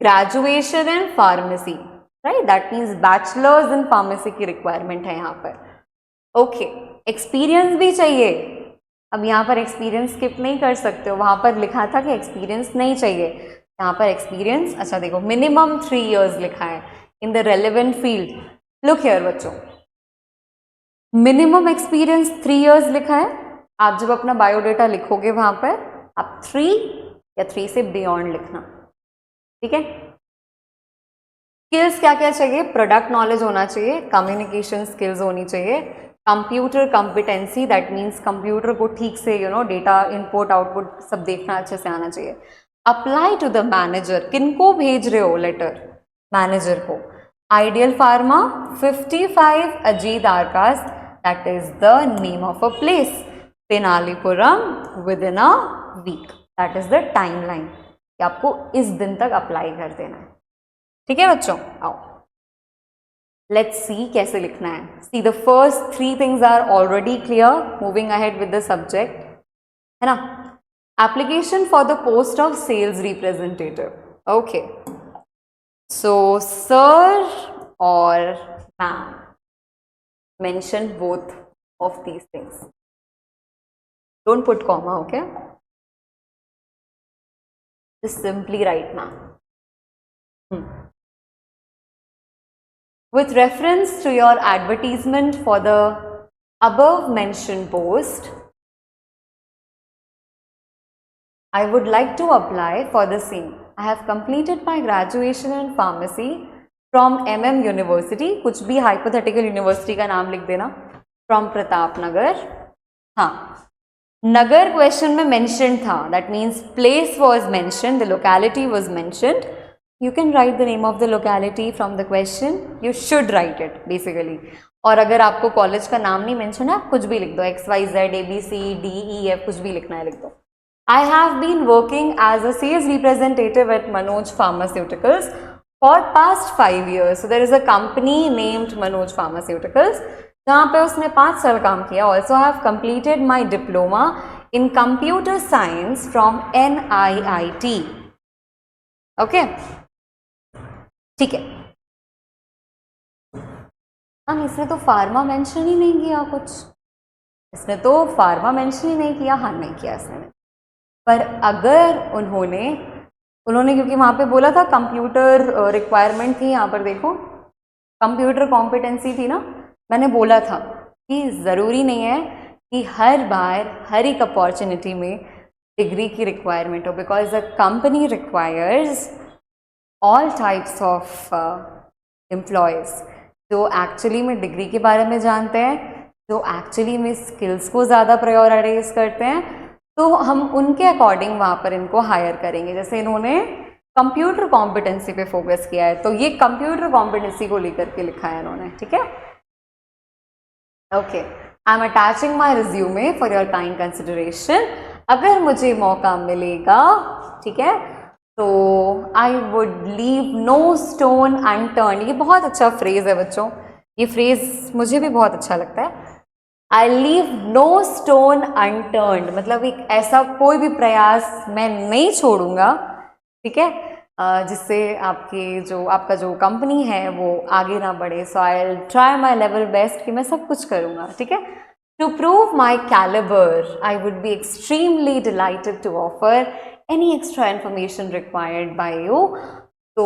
Graduation in pharmacy, right, that means bachelors in pharmacy की रिक्वायरमेंट है यहाँ पर. ओके. एक्सपीरियंस भी चाहिए. अब यहाँ पर एक्सपीरियंस स्किप नहीं कर सकते हो, वहाँ पर लिखा था कि एक्सपीरियंस नहीं चाहिए. यहाँ पर एक्सपीरियंस, अच्छा देखो, मिनिमम 3 years लिखा है in the relevant field. Look here बच्चों, मिनिमम एक्सपीरियंस 3 years लिखा है. आप जब अपना बायोडेटा लिखोगे वहाँ पर आप 3 या 3 से बियॉन्ड लिखना. ठीक है. स्किल्स क्या क्या चाहिए? प्रोडक्ट नॉलेज होना चाहिए, कम्युनिकेशन स्किल्स होनी चाहिए, computer competency, that means computer को ठीक से डेटा इनपुट आउटपुट सब देखना अच्छे से आना चाहिए. अप्लाई टू द मैनेजर, किनको भेज रहे हो लेटर? मैनेजर को. आइडियल फार्मा 55 अजीत आर्कास, that is the name of a place, Tenalipuram, within a week, that is the timeline कि आपको इस दिन तक अप्लाई कर देना है. ठीक है बच्चों. आओ लेट्स सी कैसे लिखना है. See the first 3 things are already clear. Moving ahead with the subject, है ना. Application for the post of sales representative. Okay, so sir और ma'am mention both of these things. Don't put comma. Okay, just simply write ma'am. With reference to your advertisement for the above mentioned post, I would like to apply for the same. I have completed my graduation in pharmacy from MM University. कुछ भी hypothetical university का नाम लिख देना. From Pratap Nagar. हाँ, नगर question में mentioned था, that means place was mentioned, the locality was mentioned. you can write the name of the locality from the question. You should write it basically. और अगर आपको कॉलेज का नाम नहीं मेंशन है, आप कुछ भी लिख दो, XYZ ABC DEF, कुछ भी लिखना है लिख दो. I have been working as a sales representative at Manoj Pharmaceuticals for past 5 years. So there is a company named Manoj Pharmaceuticals जहाँ पे उसने 5 साल काम किया. Also I have completed my diploma in computer science from NIIT. Okay, ठीक है. हम इसने तो फार्मा मेंशन ही नहीं किया, कुछ इसने तो फार्मा मेंशन ही नहीं किया. हाँ, नहीं किया इसने. पर अगर उन्होंने क्योंकि वहाँ पे बोला था कंप्यूटर रिक्वायरमेंट थी, यहाँ पर देखो कंप्यूटर कॉम्पिटेंसी थी ना, मैंने बोला था कि ज़रूरी नहीं है कि हर बार हर एक अपॉर्चुनिटी में डिग्री की रिक्वायरमेंट हो, because the company requires all types of employees जो एक्चुअली में डिग्री के बारे में जानते हैं, जो एक्चुअली में स्किल्स को ज़्यादा प्रायोरिटाइज करते हैं, तो हम उनके अकॉर्डिंग वहाँ पर इनको हायर करेंगे. जैसे इन्होंने कंप्यूटर कॉम्पिटेंसी पे फोकस किया है, तो ये कंप्यूटर कॉम्पिटेंसी को लेकर के लिखा है इन्होंने. ठीक है, okay. I am attaching my resume for your kind consideration. अगर मुझे मौका मिलेगा, ठीक है, तो I would leave no stone unturned. ये बहुत अच्छा फ्रेज है बच्चों, ये फ्रेज मुझे भी बहुत अच्छा लगता है. I leave no stone unturned मतलब एक ऐसा कोई भी प्रयास मैं नहीं छोड़ूंगा, ठीक है, जिससे आपका जो कंपनी है वो आगे ना बढ़े. So I will try my level best कि मैं सब कुछ करूँगा. ठीक है. To prove my calibre I would be extremely delighted to offer any extra information required by you. तो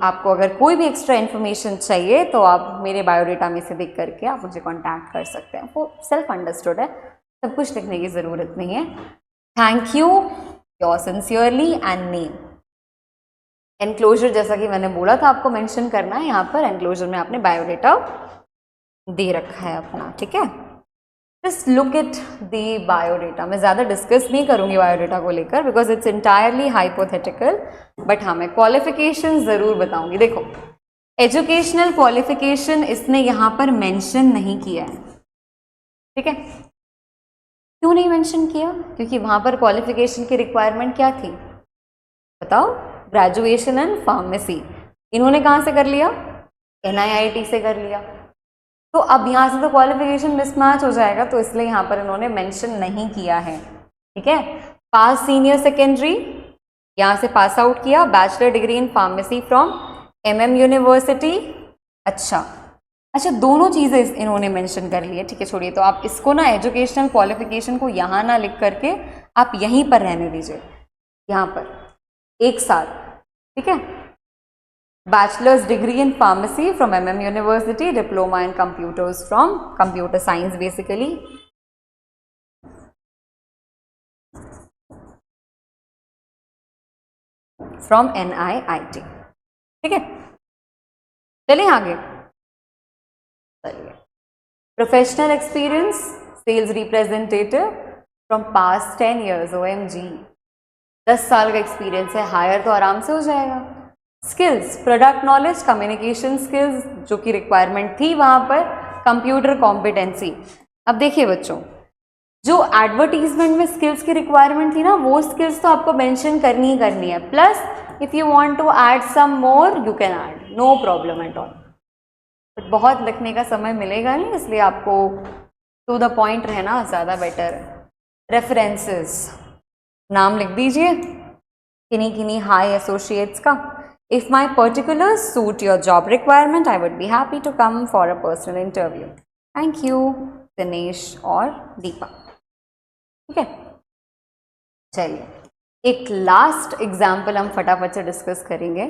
आपको अगर कोई भी एक्स्ट्रा इन्फॉर्मेशन चाहिए तो आप मेरे बायोडेटा में से देख करके आप मुझे कांटेक्ट कर सकते हैं. वो सेल्फ अंडरस्टूड है, सब कुछ लिखने की ज़रूरत नहीं है. Thank you, your sincerely and name. Enclosure जैसा कि मैंने बोला था आपको मेंशन करना है, यहाँ पर एनक्लोजर में आपने बायोडेटा दे रखा है अपना. ठीक है, just look at the biodata. मैं ज़्यादा डिस्कस नहीं करूँगी बायोडेटा को लेकर because it's entirely hypothetical, but हाँ मैं क्वालिफिकेशन ज़रूर बताऊँगी. देखो, एजुकेशनल क्वालिफिकेशन इसने यहाँ पर मेंशन नहीं किया है. ठीक है, क्यों नहीं मेंशन किया? क्योंकि वहाँ पर क्वालिफिकेशन की रिक्वायरमेंट क्या थी बताओ? Graduation in pharmacy. इन्होंने कहाँ से कर लिया? NIIT से कर लिया. तो अब यहाँ से तो क्वालिफिकेशन मिसमैच हो जाएगा, तो इसलिए यहाँ पर इन्होंने मेंशन नहीं किया है. ठीक है, पास सीनियर सेकेंडरी यहाँ से पास आउट किया, bachelor degree in pharmacy from MM university. अच्छा, दोनों चीज़ें इन्होंने मेंशन कर ली है. ठीक है, छोड़िए. तो आप इसको ना एजुकेशनल क्वालिफिकेशन को यहाँ ना लिख करके आप यहीं पर रहने दीजिए, यहाँ पर एक साथ. ठीक है, bachelor's degree in pharmacy from MM university, diploma in computers from computer science basically. From NIIT. ठीक है, चलिए आगे. चलिए, professional experience sales representative from past 10 years. OMG, 10 साल का एक्सपीरियंस है, हायर तो आराम से हो जाएगा. Skills, product knowledge, communication skills जो कि रिक्वायरमेंट थी वहाँ पर, कंप्यूटर कॉम्पिटेंसी. अब देखिए बच्चों, जो एडवर्टीजमेंट में स्किल्स की रिक्वायरमेंट थी ना, वो स्किल्स तो आपको मेंशन करनी ही करनी है. Plus if you want to add some more you can add, no problem at all. But बहुत लिखने का समय मिलेगा नहीं, इसलिए आपको टू द पॉइंट रहना ज़्यादा बेटर है. रेफरेंसेस, नाम लिख दीजिए किन्हीं हाई एसोसिएट्स का. If my particulars suit your job requirement, I would be happy to come for a personal interview. Thank you, Dinesh और दीपा. ठीक है, चलिए एक लास्ट एग्जाम्पल हम फटाफट से डिस्कस करेंगे.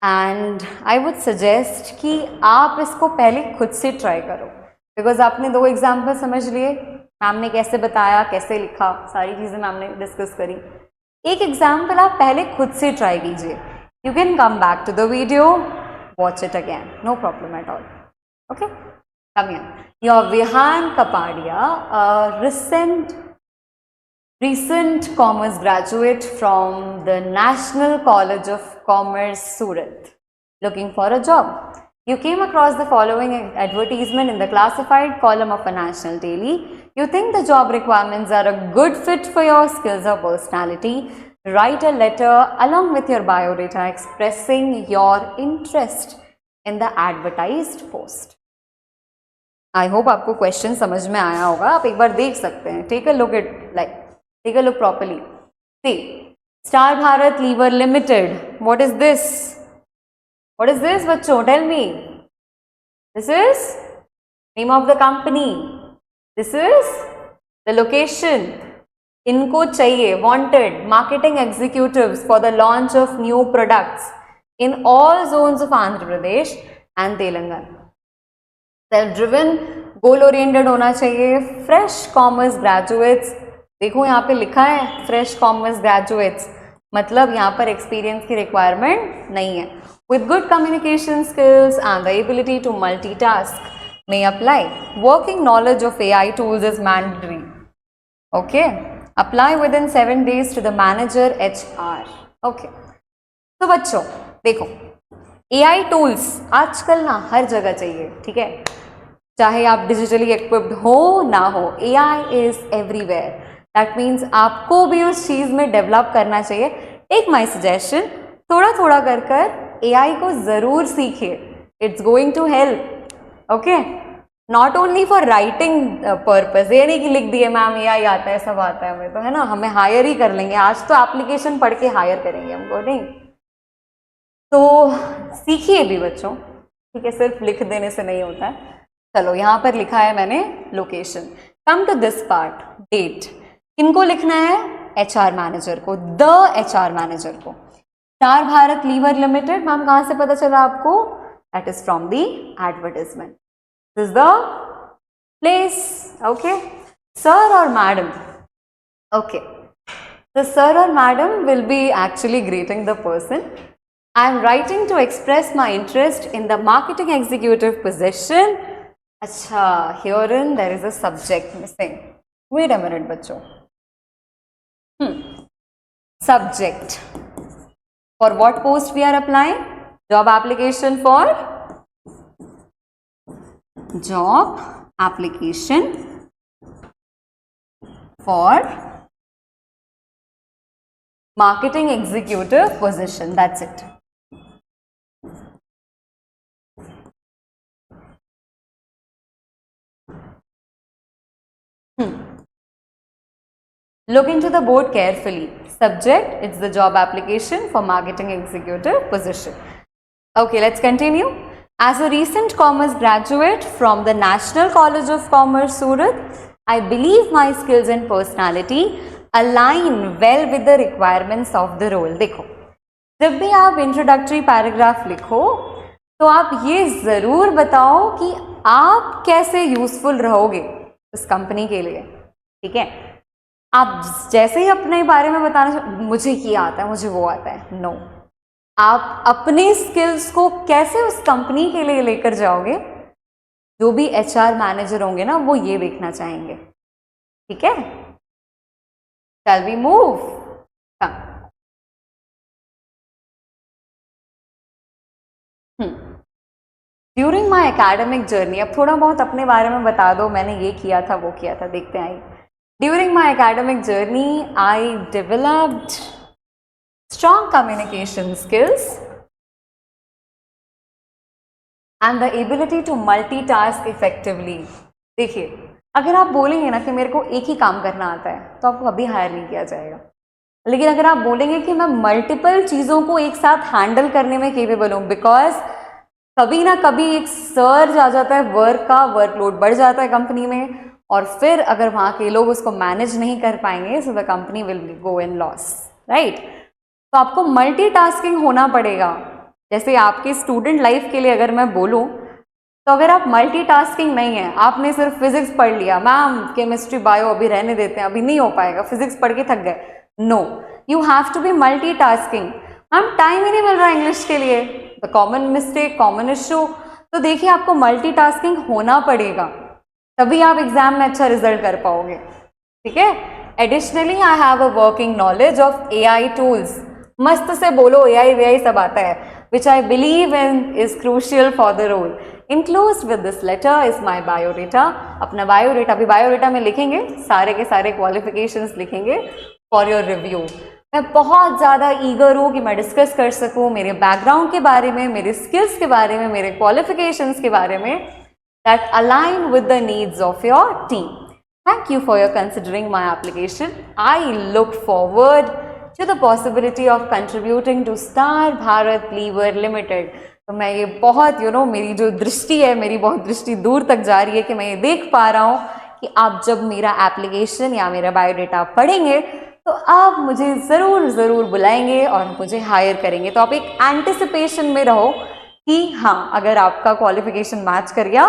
एंड आई वुड सजेस्ट कि आप इसको पहले खुद से ट्राई करो, बिकॉज आपने 2 एग्जाम्पल समझ लिए, मैम ने कैसे बताया, कैसे लिखा, सारी चीज़ें मैम ने डिस्कस करी. एक एग्जाम्पल आप पहले खुद से ट्राई कीजिए. You can come back to the video, watch it again, no problem at all. Okay, come here. Your Vihan Kapadia, a recent commerce graduate from the National College of Commerce, Surat. Looking for a job. You came across the following advertisement in the classified column of a national daily. You think the job requirements are a good fit for your skills or personality. Write a letter along with your biodata expressing your interest in the advertised post. I hope आपको question समझ में आया होगा. आप एक बार देख सकते हैं. Take a look at take a look properly. See, Star Bharat Lever Limited. What is this? What is this, बच्चों? Tell me. This is name of the company. This is the location. इनको चाहिए wanted marketing executives for the launch of new products in all zones of Andhra Pradesh and Telangana. Self driven, goal oriented होना चाहिए. Fresh commerce graduates. देखो यहाँ पे लिखा है fresh commerce graduates, मतलब यहाँ पर एक्सपीरियंस की रिक्वायरमेंट नहीं है. With good communication skills and the ability to multitask may apply. Working knowledge of AI tools is mandatory. Okay. Apply within 7 days to the manager HR. Okay. तो बच्चों देखो, AI tools आजकल ना हर जगह चाहिए. ठीक है, चाहे आप डिजिटली इक्विप्ड हो ना हो, AI is everywhere. That means आपको भी उस चीज़ में डेवलप करना चाहिए. टेक माई सजेशन, थोड़ा थोड़ा कर कर AI को ज़रूर सीखिए. It's going to help. Okay, not only for writing purpose. ये नहीं कि लिख दिए मैम AI आता है, सब आता है हमें, तो है ना, हमें हायर ही कर लेंगे. आज तो एप्लीकेशन पढ़ के हायर करेंगे हमको, नहीं. तो सीखिए भी बच्चों. ठीक है, सिर्फ लिख देने से नहीं होता है. चलो यहाँ पर लिखा है मैंने location. Come to this part, date. किनको लिखना है? HR मैनेजर को, द HR मैनेजर को. Star Bharat lever limited, ma'am कहाँ से पता चला आपको? That is from the advertisement. This the place. Okay, sir और मैडम. ओके, द सर और madam will be actually greeting the person. I am writing to express my interest in the marketing executive position. अच्छा, herein there is a subject missing. Wait a minute बच्चों. Subject. For what post we are applying? Job application for? Job application for marketing executive position. That's it. Look into the board carefully. Subject, it's the job application for marketing executive position. Okay, let's continue. As a recent commerce graduate from the National College of Commerce, Surat, I believe my skills and personality align well with the requirements of the role. देखो, जब भी आप introductory paragraph लिखो तो आप ये ज़रूर बताओ कि आप कैसे यूजफुल रहोगे उस कंपनी के लिए. ठीक है, आप जैसे ही अपने बारे में बताना, मुझे ये आता है, मुझे वो आता है, नो. आप अपने स्किल्स को कैसे उस कंपनी के लिए लेकर जाओगे, जो भी HR मैनेजर होंगे ना, वो ये देखना चाहेंगे. ठीक है, shall we move? During my academic journey. अब थोड़ा बहुत अपने बारे में बता दो, मैंने ये किया था, वो किया था, देखते हैं. During my academic journey, I developed strong communication skills and the ability to multitask effectively. देखिए, अगर आप बोलेंगे ना कि मेरे को एक ही काम करना आता है, तो आपको अभी हायर नहीं किया जाएगा. लेकिन अगर आप बोलेंगे कि मैं मल्टीपल चीज़ों को एक साथ हैंडल करने में केपेबल हूँ, बिकॉज कभी ना कभी एक सर्ज आ जाता है, वर्क का वर्कलोड बढ़ जाता है कंपनी में, और फिर अगर वहाँ के लोग उसको मैनेज नहीं कर पाएंगे, so the company will go in loss. Right, तो आपको मल्टीटास्किंग होना पड़ेगा. जैसे आपकी स्टूडेंट लाइफ के लिए अगर मैं बोलूँ, तो अगर आप मल्टीटास्किंग नहीं है, आपने सिर्फ फिजिक्स पढ़ लिया, मैम केमिस्ट्री बायो अभी रहने देते हैं, अभी नहीं हो पाएगा, फिजिक्स पढ़ के थक गए. No, you have to be multitasking. Ma'am time ही नहीं मिल रहा इंग्लिश के लिए, the common mistake, common issue. तो देखिए, आपको मल्टीटास्किंग होना पड़ेगा, तभी आप एग्जाम में अच्छा रिजल्ट कर पाओगे. ठीक है. Additionally I have a working knowledge of AI tools. मस्त से बोलो, एआई वीआई सब आता है, which I believe in is crucial for the role. Enclosed with this letter is my biodata. अपना बायोडेटा, अभी बायोडेटा में लिखेंगे, सारे के सारे क्वालिफिकेशंस लिखेंगे फॉर योर रिव्यू. मैं बहुत ज़्यादा ईगर हूँ कि मैं डिस्कस कर सकूँ मेरे बैकग्राउंड के बारे में, मेरे स्किल्स के बारे में, मेरे क्वालिफिकेशंस के बारे में, that align with the needs of your team. Thank you for your considering my application. I look forward to the possibility of contributing to Star Bharat Lever Limited. तो मैं ये बहुत मेरी जो दृष्टि है, मेरी बहुत दृष्टि दूर तक जा रही है कि मैं ये देख पा रहा हूँ कि आप जब मेरा एप्लीकेशन या मेरा बायोडेटा पढ़ेंगे तो आप मुझे ज़रूर बुलाएंगे और मुझे हायर करेंगे. तो आप एक एंटिसिपेशन में रहो कि हाँ, अगर आपका क्वालिफिकेशन मैच कर गया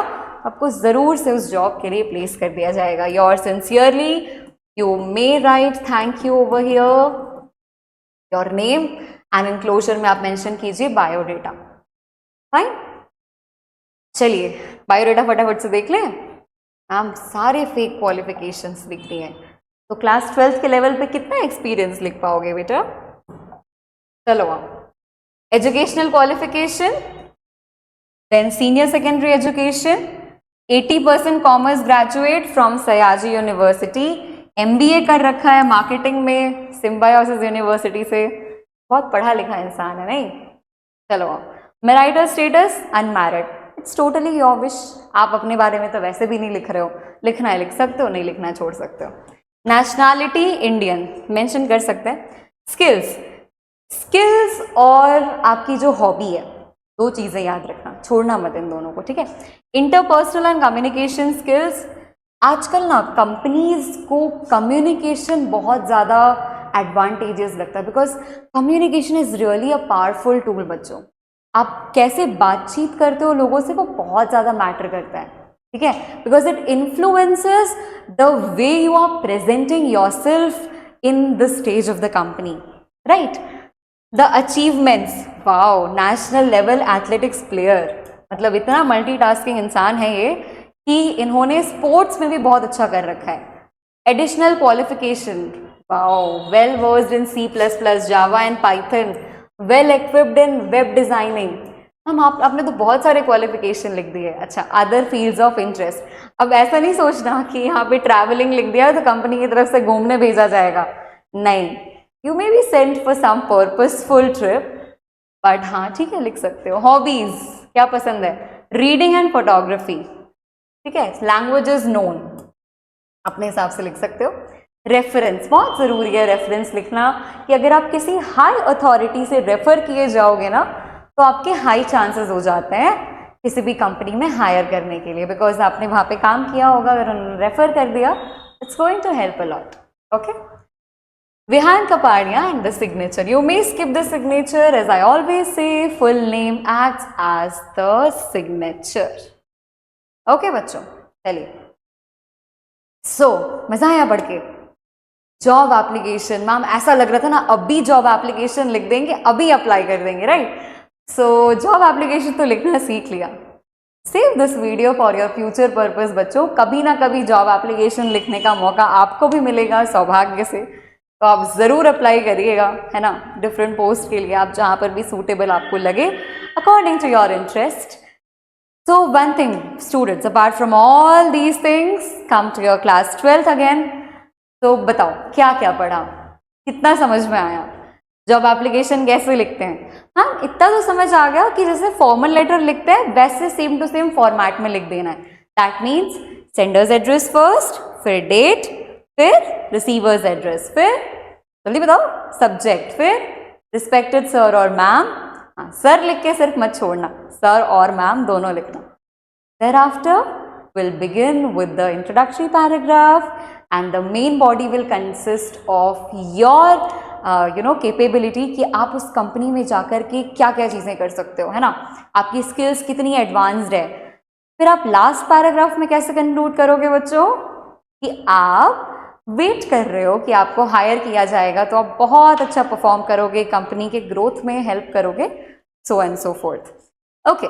आपको ज़रूर से उस जॉब के लिए प्लेस कर दिया जाएगा. Your sincerely, you may right thank you over here, your name and enclosure में आप मेंशन कीजिए बायोडेटा. फाइन, चलिए बायोडेटा फटाफट से देख लें. मैम सारे फेक क्वालिफिकेशंस लिख दिए हैं, तो क्लास 12th के लेवल पे कितना एक्सपीरियंस लिख पाओगे बेटा? चलो आप educational qualification, then senior secondary education, 80% commerce graduate from Sayaji university, MBA कर रखा है मार्केटिंग में सिम्बायोसिस यूनिवर्सिटी से. बहुत पढ़ा लिखा इंसान है नहीं? चलो marital status unmarried, it's totally your wish. आप अपने बारे में तो वैसे भी नहीं लिख रहे हो, लिखना है लिख सकते हो, नहीं लिखना है छोड़ सकते हो. नेशनैलिटी इंडियन मेंशन कर सकते हैं. स्किल्स और आपकी जो हॉबी है, दो चीज़ें याद रखना, छोड़ना मत इन दोनों को, ठीक है? Interpersonal and communication skills. आजकल ना कंपनीज को कम्युनिकेशन बहुत ज़्यादा एडवांटेजेस लगता है, because communication is really a powerful tool. बच्चों, आप कैसे बातचीत करते हो लोगों से, वो बहुत ज़्यादा मैटर करता है, ठीक है? Because it influences the way you are presenting yourself in the stage of the company, right? The achievements, wow, national level athletics player, मतलब इतना मल्टीटास्किंग इंसान है ये कि इन्होंने स्पोर्ट्स में भी बहुत अच्छा कर रखा है. Additional qualification, wow, well versed in C++, Java and Python, well equipped in web designing. हम आपने तो बहुत सारे क्वालिफिकेशन लिख दिए. अच्छा, अदर फील्ड्स ऑफ इंटरेस्ट. अब ऐसा नहीं सोचना कि यहाँ पे ट्रैवलिंग लिख दिया तो कंपनी की तरफ से घूमने भेजा जाएगा, नहीं. You may be sent for some purposeful trip, but हाँ ठीक है, लिख सकते हो. हॉबीज, क्या पसंद है? रीडिंग एंड फोटोग्राफी, ठीक है? लैंग्वेजेस नोन, अपने हिसाब से लिख सकते हो. रेफरेंस, बहुत ज़रूरी है रेफरेंस लिखना, कि अगर आप किसी हाई अथॉरिटी से रेफर किए जाओगे ना तो आपके हाई चांसेस हो जाते हैं किसी भी कंपनी में हायर करने के लिए, बिकॉज आपने वहाँ पे काम किया होगा. अगर उन्होंने रेफर कर दिया, it's going to help a lot. Okay, Vihan Kapadia and the signature. You may skip the signature, as I always say, full name acts as the signature. Okay बच्चों, चलिए. So मजा आया पढ़ के? जॉब एप्लीकेशन, मैम ऐसा लग रहा था ना अभी जॉब एप्लीकेशन लिख देंगे, अभी अप्लाई कर देंगे, राइट? सो जॉब एप्लीकेशन तो लिखना सीख लिया. Save this video for your future purpose. बच्चों, कभी ना कभी जॉब एप्लीकेशन लिखने का मौका आपको भी मिलेगा सौभाग्य से, तो आप ज़रूर अप्लाई करिएगा, है ना? डिफरेंट पोस्ट के लिए आप जहाँ पर भी सूटेबल आपको लगे according to your interest. So one thing, students, apart from all these things, come to your class 12th again. तो बताओ क्या क्या पढ़ा, कितना समझ में आया, जॉब एप्लीकेशन कैसे लिखते हैं? हाँ, इतना तो समझ आ गया कि जैसे फॉर्मल लेटर लिखते हैं वैसे सेम टू सेम फॉर्मेट में लिख देना है. That means sender's address first, फिर डेट, फिर रिसीवर्स एड्रेस, फिर जल्दी बताओ सब्जेक्ट, फिर रिस्पेक्टेड सर और मैम. हाँ, सर लिख के सिर्फ मत छोड़ना, सर और मैम दोनों लिखना. Thereafter we'll begin with the introductory paragraph and the main body will consist of your capability कि आप उस कंपनी में जाकर के क्या क्या चीज़ें कर सकते हो, है ना? आपकी स्किल्स कितनी एडवांस्ड है. फिर आप लास्ट पैराग्राफ में कैसे कंक्लूड करोगे बच्चों कि आप वेट कर रहे हो कि आपको हायर किया जाएगा, तो आप बहुत अच्छा परफॉर्म करोगे, कंपनी के ग्रोथ में हेल्प करोगे, so and so forth. Okay.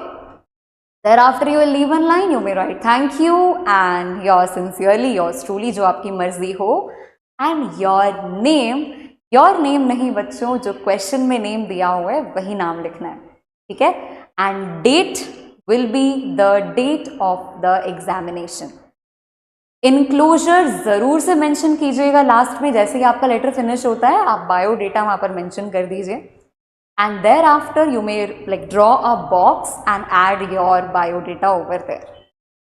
Thereafter you will leave one line, you may write thank you and yours sincerely, yours truly, जो आपकी मर्जी हो, and your name, your name नहीं बच्चों, जो क्वेश्चन में नेम दिया हुआ है वही नाम लिखना है, ठीक है। And date will be the date of the examination. Enclosure जरूर से मेंशन कीजिएगा लास्ट में, जैसे ही आपका लेटर फिनिश होता है आप बायोडेटा वहां पर मेंशन कर दीजिए। And there after you may like draw a box and add your biodata over there,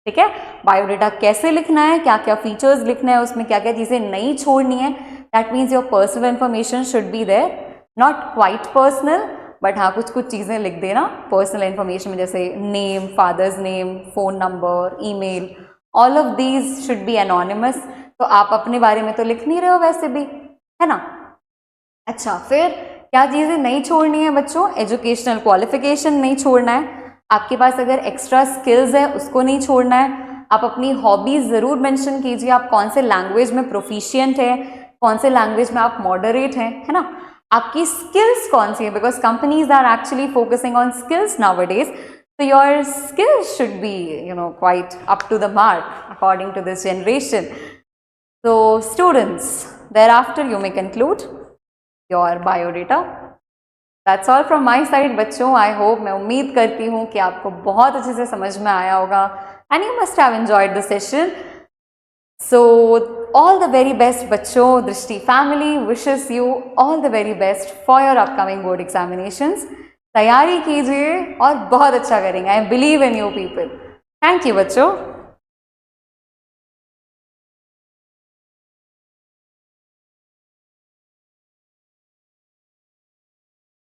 ठीक है। बायोडेटा कैसे लिखना है, क्या क्या फीचर्स लिखना है, उसमें क्या क्या चीजें नहीं छोड़नी है, that means your personal information should be there, not quite personal, but हाँ कुछ कुछ चीजें लिख देना पर्सनल इन्फॉर्मेशन में, जैसे name, father's name, phone number, email, all of these should be anonymous. तो आप अपने बारे में तो लिख नहीं रहे हो वैसे भी, है ना। अच्छा, फिर क्या चीजें नहीं छोड़नी है बच्चों, एजुकेशनल क्वालिफिकेशन नहीं छोड़ना है, आपके पास अगर एक्स्ट्रा स्किल्स है उसको नहीं छोड़ना है। आप अपनी हॉबीज जरूर मेंशन कीजिए, आप कौन से लैंग्वेज में प्रोफिशिएंट है, कौन से लैंग्वेज में आप मॉडरेट हैं, है ना। आपकी स्किल्स कौन सी है, because companies are actually focusing on skills nowadays, so your skills should be quite up to the mark according to this generation. So students, thereafter you may conclude your biodata. That's all from my side बच्चों। I hope, मैं उम्मीद करती हूँ कि आपको बहुत अच्छे से समझ में आया होगा and you must have enjoyed the session. So all the very best बच्चों। दृष्टि family wishes you all the very best for your upcoming board examinations. तैयारी कीजिए और बहुत अच्छा करेंगे। I believe in you people. Thank you बच्चों।